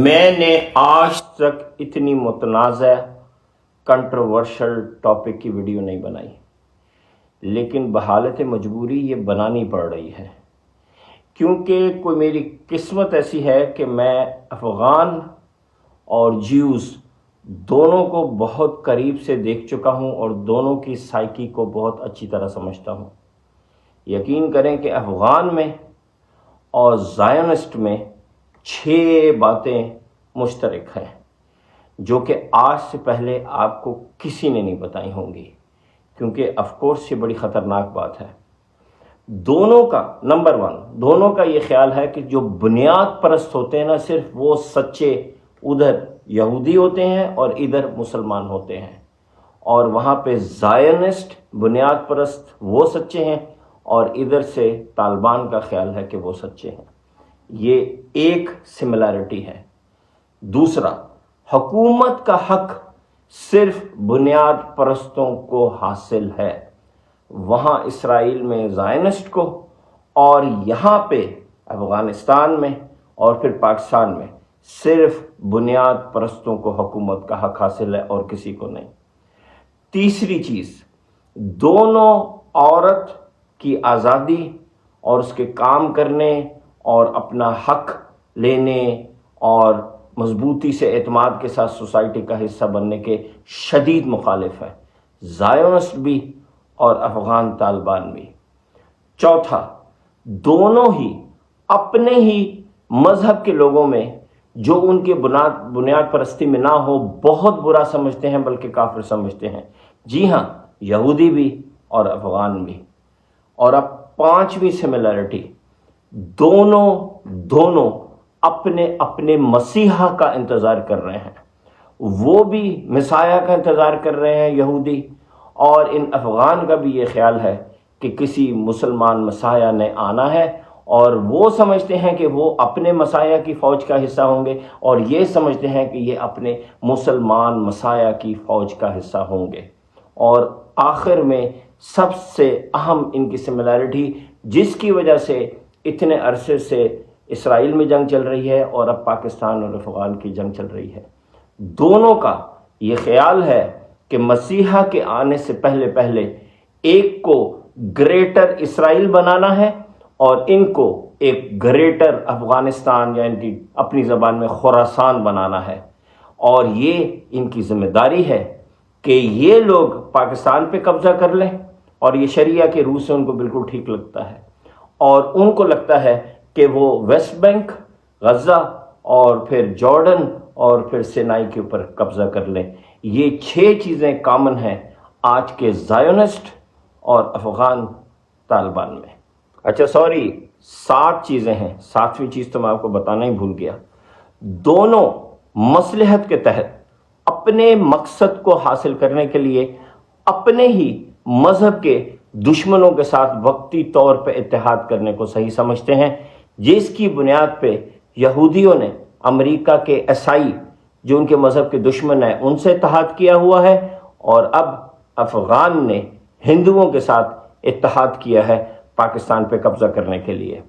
میں نے آج تک اتنی متنازع کنٹروورشل ٹاپک کی ویڈیو نہیں بنائی، لیکن بحالت مجبوری یہ بنانی پڑ رہی ہے، کیونکہ کوئی میری قسمت ایسی ہے کہ میں افغان اور جیوز دونوں کو بہت قریب سے دیکھ چکا ہوں اور دونوں کی سائیکی کو بہت اچھی طرح سمجھتا ہوں۔ یقین کریں کہ افغان میں اور زائونسٹ میں 6 باتیں مشترک ہیں جو کہ آج سے پہلے آپ کو کسی نے نہیں بتائی ہوں گی، کیونکہ آف کورس یہ بڑی خطرناک بات ہے۔ دونوں کا نمبر 1 دونوں کا یہ خیال ہے کہ جو بنیاد پرست ہوتے ہیں نا، صرف وہ سچے ادھر یہودی ہوتے ہیں اور ادھر مسلمان ہوتے ہیں، اور وہاں پہ زائونسٹ بنیاد پرست وہ سچے ہیں اور ادھر سے طالبان کا خیال ہے کہ وہ سچے ہیں۔ یہ ایک سملیرٹی ہے۔ دوسرا، حکومت کا حق صرف بنیاد پرستوں کو حاصل ہے، وہاں اسرائیل میں زائونسٹ کو، اور یہاں پہ افغانستان میں اور پھر پاکستان میں صرف بنیاد پرستوں کو حکومت کا حق حاصل ہے اور کسی کو نہیں۔ تیسری چیز، دونوں عورت کی آزادی اور اس کے کام کرنے اور اپنا حق لینے اور مضبوطی سے اعتماد کے ساتھ سوسائٹی کا حصہ بننے کے شدید مخالف ہے، زائونسٹ بھی اور افغان طالبان بھی۔ چوتھا، دونوں ہی اپنے ہی مذہب کے لوگوں میں جو ان کے بنیاد پرستی میں نہ ہو بہت برا سمجھتے ہیں، بلکہ کافر سمجھتے ہیں۔ جی ہاں، یہودی بھی اور افغان بھی۔ اور اب 5ویں سملیرٹی، دونوں اپنے اپنے مسیحا کا انتظار کر رہے ہیں۔ وہ بھی مسیحا کا انتظار کر رہے ہیں یہودی، اور ان افغان کا بھی یہ خیال ہے کہ کسی مسلمان مسیحا نے آنا ہے، اور وہ سمجھتے ہیں کہ وہ اپنے مسیحا کی فوج کا حصہ ہوں گے، اور یہ سمجھتے ہیں کہ یہ اپنے مسلمان مسیحا کی فوج کا حصہ ہوں گے۔ اور آخر میں سب سے اہم ان کی سملیرٹی، جس کی وجہ سے اتنے عرصے سے اسرائیل میں جنگ چل رہی ہے اور اب پاکستان اور افغان کی جنگ چل رہی ہے، دونوں کا یہ خیال ہے کہ مسیحا کے آنے سے پہلے ایک کو گریٹر اسرائیل بنانا ہے اور ان کو ایک گریٹر افغانستان یا ان کی اپنی زبان میں خراسان بنانا ہے، اور یہ ان کی ذمہ داری ہے کہ یہ لوگ پاکستان پہ قبضہ کر لیں، اور یہ شریعہ کے روح سے ان کو بالکل ٹھیک لگتا ہے، اور ان کو لگتا ہے کہ وہ ویسٹ بینک، غزہ اور پھر جارڈن اور پھر سینائی کے اوپر قبضہ کر لیں۔ یہ 6 چیزیں کامن ہیں آج کے زائونسٹ اور افغان طالبان میں۔ اچھا 7 چیزیں ہیں، 7ویں چیز تو میں آپ کو بتانا ہی بھول گیا۔ دونوں مصلحت کے تحت اپنے مقصد کو حاصل کرنے کے لیے اپنے ہی مذہب کے دشمنوں کے ساتھ وقتی طور پہ اتحاد کرنے کو صحیح سمجھتے ہیں، جس کی بنیاد پہ یہودیوں نے امریکہ کے عیسائی جو ان کے مذہب کے دشمن ہیں ان سے اتحاد کیا ہوا ہے، اور اب افغان نے ہندوؤں کے ساتھ اتحاد کیا ہے پاکستان پہ قبضہ کرنے کے لیے۔